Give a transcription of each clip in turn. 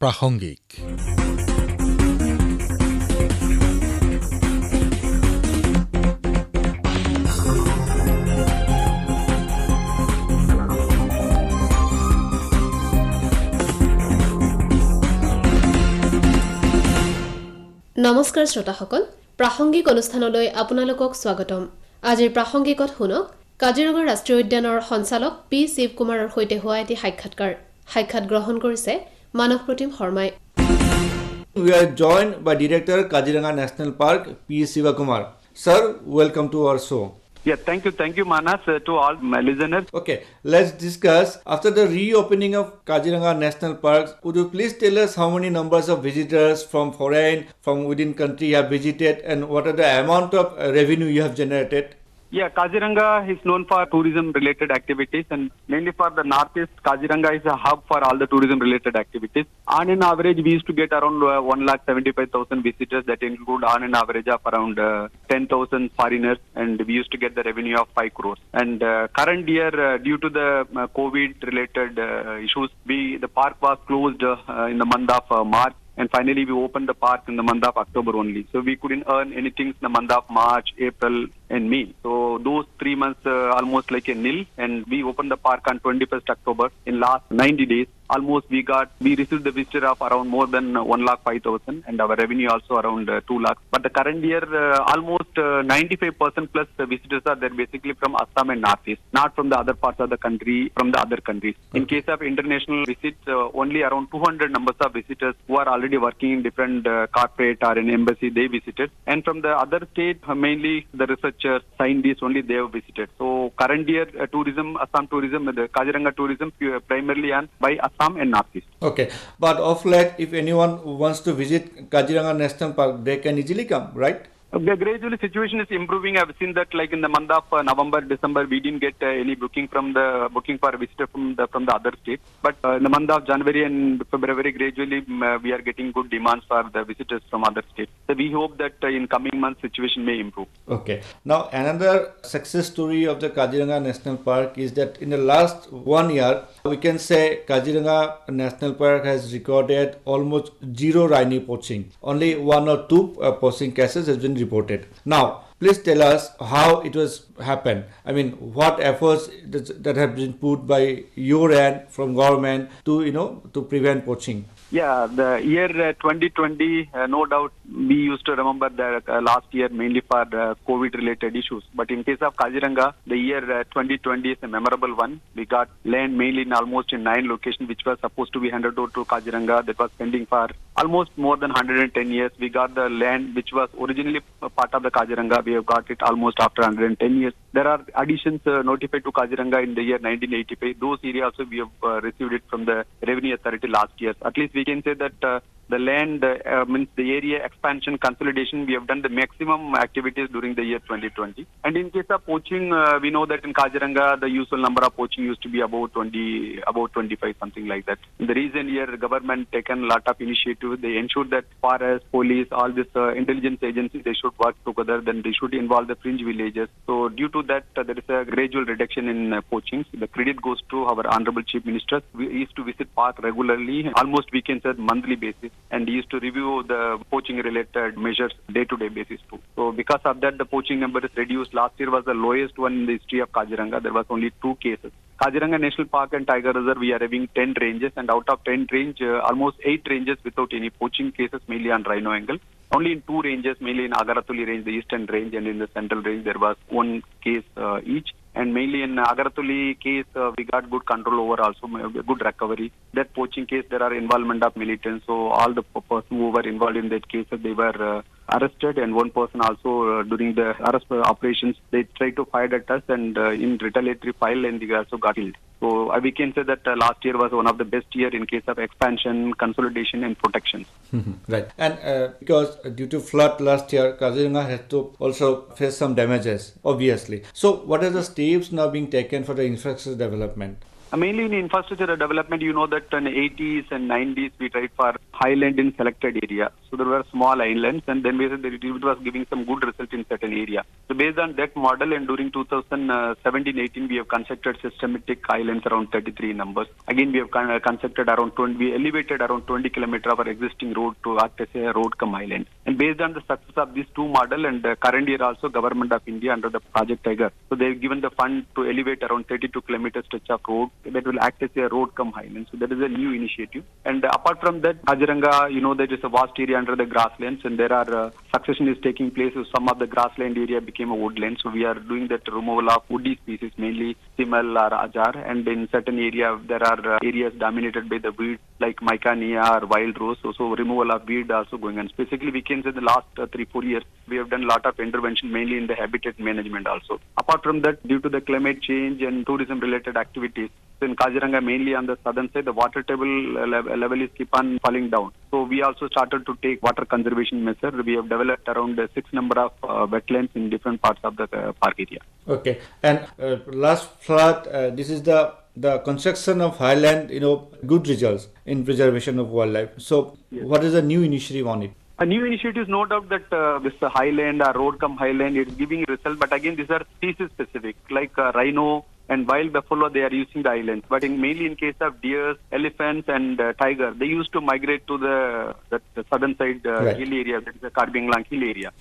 প্ৰাসংগিক। নমস্কাৰ শ্ৰোতাসকল, প্ৰাসংগিক অনুষ্ঠানলৈ আপোনালোকক স্বাগতম। আজিৰ প্ৰাসংগিকত শুনক কাজিৰঙা ৰাষ্ট্ৰীয় উদ্যানৰ সঞ্চালক পি শিৱকুমাৰৰ সৈতে হোৱা এটি সাক্ষাৎ গ্ৰহণ কৰিছে মানৱ প্ৰতিম শৰ্মাই। We are joined by Director Kaziranga National Park, P. Sivakumar. Sir, welcome to our show. Yeah, thank you, Manas, to all my listeners. Okay, let's discuss. After the reopening of Kaziranga National Park, would you please tell us how many numbers of visitors from foreign, from within country have visited, and what are the amount of revenue you have generated? Yeah, Kaziranga is known for tourism-related activities, and mainly for the northeast, Kaziranga is a hub for all the tourism-related activities. On an average, we used to get around 1,75,000 visitors. That include on an average of around 10,000 foreigners, and we used to get the revenue of 5 crores. And current year, due to the COVID-related issues, the park was closed in the month of March. And finally, we opened the park in the month of October only. So we couldn't earn anything in the month of March, April, and May. So those 3 months almost like a nil. And we opened the park on 21st October. In last 90 days, almost we received the visitor of around more than 1,05,000, and our revenue also around 2 lakhs. But the current year, almost 95% plus the visitors are there basically from Assam and Northeast, not from the other parts of the country, from the other countries. In case of international visits, only around 200 numbers of visitors who are already working in different corporate or in embassy, they visited. And from the other state, mainly the researchers, scientists, only they have visited. So current year tourism, Assam tourism, the Kaziranga tourism primarily on by Assam and Northeast. Okay, but of late, if anyone wants to visit Kaziranga National Park, they can easily come, right? The gradually situation is improving. I've seen that like in the month of November, December, we didn't get any booking for a visitor from the other states. But in the month of January and February, gradually we are getting good demands for the visitors from other states. So we hope that in coming months situation may improve. Okay. Now another success story of the Kaziranga National Park is that in the last 1 year, we can say Kaziranga National Park has recorded almost zero rhino poaching. Only 1 or 2 poaching cases has been reported. Now, please tell us how it was happened. I mean, what efforts that have been put by your end from government to prevent poaching? Yeah, the year 2020, no doubt, we used to remember that last year mainly for COVID-related issues. But in case of Kaziranga, the year 2020 is a memorable one. We got land mainly in almost in 9 locations, which was supposed to be handed over to Kaziranga. That was pending for almost more than 110 years. We got the land which was originally part of the Kaziranga. We have got it almost after 110 years. There are additions notified to Kaziranga in the year 1985. Those areas also we have received it from the Revenue Authority last year. At least we can say that the land means the area expansion consolidation, we have done the maximum activities during the year 2020. And in case of poaching, we know that in Kaziranga the usual number of poaching used to be about 25, something like that. In the recent year, the government taken a lot of initiative. They ensured that forest, police, all this intelligence agencies, they should work together. Then they should involve the fringe villages. So due to that, there is a gradual reduction in poaching. The credit goes to our Honorable Chief Minister. We used to visit park regularly, almost we can say monthly basis. And he used to review the poaching related measures day-to-day basis too. So because of that, the poaching number is reduced. Last year was the lowest one in the history of Kaziranga. There was only 2 cases. Kaziranga National Park and Tiger Reserve, we are having 10 ranges, and out of 10 range, almost 8 ranges without any poaching cases, mainly on rhino angle. Only in 2 ranges, mainly in Agaratuli range, the eastern range, and in the central range, there was 1 case each. And mainly in Agaratuli case, we got good control over also, good recovery. That poaching case, there are involvement of militants. So all the persons who were involved in that case, they were arrested. And one person also during the arrest operations, they tried to fire at us and in retaliatory file, and they also got killed. So we can say that last year was one of the best year in case of expansion, consolidation and protection. Right. And because due to flood last year, Kaziranga has to also face some damages, obviously. So what are the steps now being taken for the infrastructure development? Mainly in infrastructure development, you know that in the 80s and 90s we tried for highland in selected area. So there were small islands, and then we said that it was giving some good result in certain area. So based on that model, and during 2017-18 we have constructed systematic islands around 33 numbers. Again, we have constructed around 20, we elevated around 20 kilometers of our existing road to act as a road come island. And based on the success of these two model, and current year also Government of India under the Project Tiger, so they have given the fund to elevate around 32 kilometers stretch of road that will act as a road come highland. So that is a new initiative. And apart from that, Kaziranga, you know, there is a vast area under the grasslands, and there are succession is taking place. So some of the grassland area became a woodland. So we are doing that removal of woody species, mainly Simal or Ajar. And in certain area, there are areas dominated by the weed like Mycania or wild rose. So removal of weed also going on. Specifically, we can say the last 3-4 years, we have done a lot of intervention, mainly in the habitat management also. Apart from that, due to the climate change and tourism related activities, in Kaziranga, mainly on the southern side, the water table level is keep on falling down. So we also started to take water conservation measures. We have developed around 6 number of wetlands in different parts of the park area. Okay. And last thought, this is the construction of highland, you know, good results in preservation of wildlife. So Yes. What is the new initiative on it? A new initiative is no doubt that this highland or road come highland is giving result, but again these are species specific, like rhino and wild buffalo. They are using the islands, but mainly in case of deers, elephants, and tiger, they used to migrate to the southern side Right. hill area, that is the Karbi Anglong hill area.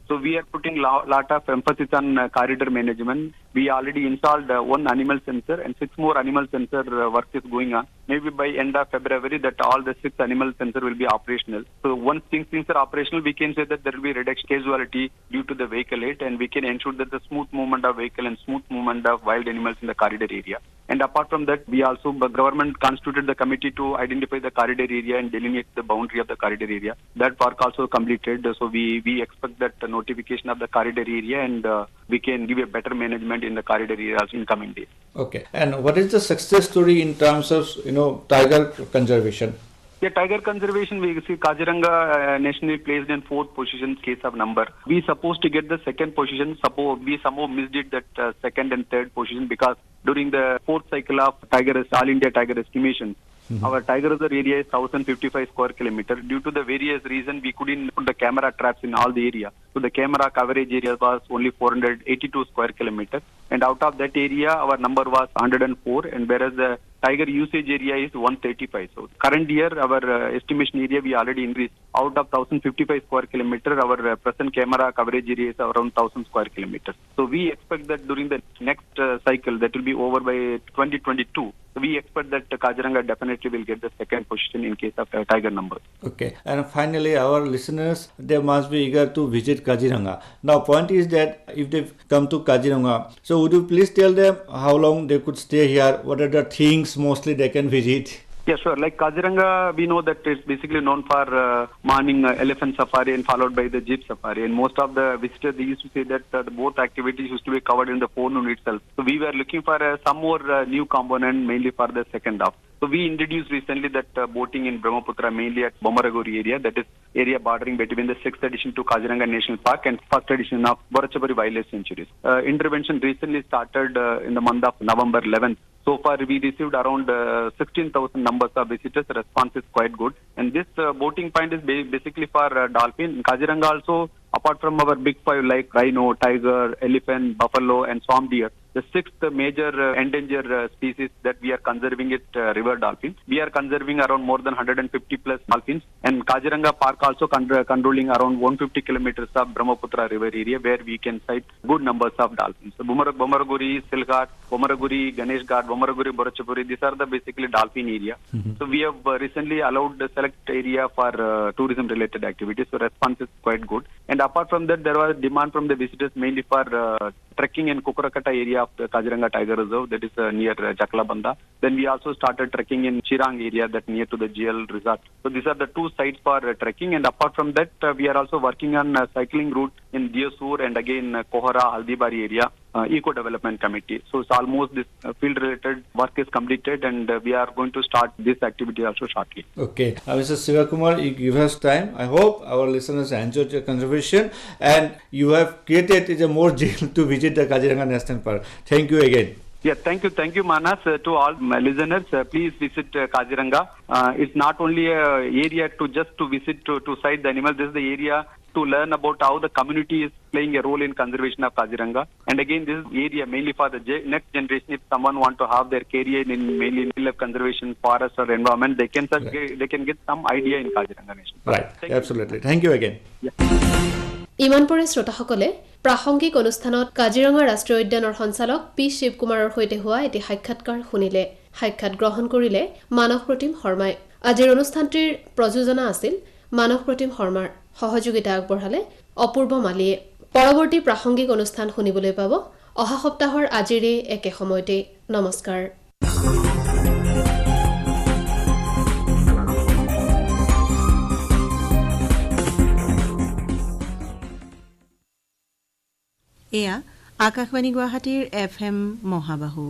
So we are putting lot of emphasis on corridor management. We already installed one animal sensor, and 6 more animal sensor work is going on. Maybe by end of February, that all the 6 animal sensor will be operational. So once things are operational, we can say that there will be reduced casualty due to the vehicle aid, and we can ensure that the smooth movement of vehicle and smooth movement of wild animals in the corridor area. And apart from that, we also, the government constituted the committee to identify the corridor area and delineate the boundary of the corridor area. That work also completed. So we expect that the notification of the corridor area, and we can give a better management in the corridor area also in coming days. Okay. And what is the success story in terms of, you know, tiger conservation? Yeah, tiger conservation, we see Kaziranga nationally placed in 4th position case of number. We supposed to get the 2nd position. Suppose we somehow missed it that 2nd and 3rd position, because during the 4th cycle of tiger all India tiger estimation, our tiger reserve area is 1055 square kilometer. Due to the various reasons, we couldn't put the camera traps in all the area. So the camera coverage area was only 482 square kilometer. And out of that area, our number was 104, and whereas the tiger usage area is 135. So current year, our estimation area we already increased. Out of 1055 square kilometer, our present camera coverage area is around 1000 square kilometers. So we expect that during the next cycle, that will be over by 2022. So we expect that Kaziranga definitely will get the 2nd position in case of tiger number. Okay. And finally, our listeners, they must be eager to visit Kaziranga. Now, point is that if they come to Kaziranga, so would you please tell them how long they could stay here? What are the things mostly they can visit? Yeah, sure. Like Kaziranga, we know that it's basically known for morning elephant safari and followed by the jeep safari. And most of the visitors, they used to say that both activities used to be covered in the forenoon itself. So we were looking for some more new component, mainly for the second half. So we introduced recently that boating in Brahmaputra, mainly at Bomaraguri area, that is area bordering between the 6th edition to Kaziranga National Park and 1st edition of Borachapuri Wildlife Sanctuaries. Intervention recently started in the month of November 11th. So far, we received around 16,000 numbers of visitors. The response is quite good. And this boating point is basically for dolphin. In Kaziranga also, apart from our big 5 like rhino, tiger, elephant, buffalo, and swamp deer, the 6th major endangered species that we are conserving is river dolphin. We are conserving around more than 150 plus dolphins. And Kaziranga Park also controlling around 150 kilometers of Brahmaputra river area, where we can sight good numbers of dolphins. So Bomaraguri, Silghat, Bomaraguri, Ganesh Ghat, Bomaraguri, Borachapuri, these are the basically dolphin area. So we have recently allowed the select area for tourism related activities. So response is quite good. And apart from that, there was demand from the visitors mainly for trekking in Kukurakata area of the Kaziranga Tiger Reserve, that is near Jakalabanda. Then we also started trekking in Chirang area, that near to the GL resort. So these are the 2 sites for trekking. And apart from that, we are also working on cycling route in Diosur and again Kohara, Haldibari area. Eco Development Committee. So it's almost this field related work is completed, and we are going to start this activity also shortly. Okay. Mr. Sivakumar, you give us time. I hope our listeners enjoyed your conservation, and you have created a more zeal to visit the Kaziranga National Park. Thank you again. Yeah, thank you, Manas. To all my listeners, please visit Kaziranga. It's not only a area to visit to sight the animals. This is the area to learn about how the community is playing a role in conservation of Kaziranga. And again, this area mainly for the next generation. If someone want to have their career in mainly wildlife conservation, forest or environment, they can get some idea in Kaziranga National Park. Right, absolutely. Thank you again. ইমান পৰে শ্ৰোতাসকলে প্ৰাসংগিক অনুষ্ঠানত কাজিৰঙা ৰাষ্ট্ৰীয় উদ্যানৰ সঞ্চালক P শিৱকুমাৰৰ সৈতে হোৱা এটি সাক্ষাৎকাৰ শুনিলে। সাক্ষাৎ গ্ৰহণ কৰিলে মানৱ প্ৰতিম শৰ্মাই। আজিৰ অনুষ্ঠানটিৰ প্ৰযোজনা আছিল মানৱ প্ৰতিম শৰ্মাৰ। সহযোগিতা আগবঢ়ালে অপূৰ্ব মালিয়ে। পৰৱৰ্তী প্ৰাসংগিক অনুষ্ঠান শুনিবলৈ পাব অহা সপ্তাহৰ আজিৰে একে সময়তে। নমস্কাৰ। এয়া আকাশবাণী গুৱাহাটীৰ FM মহাবাহু।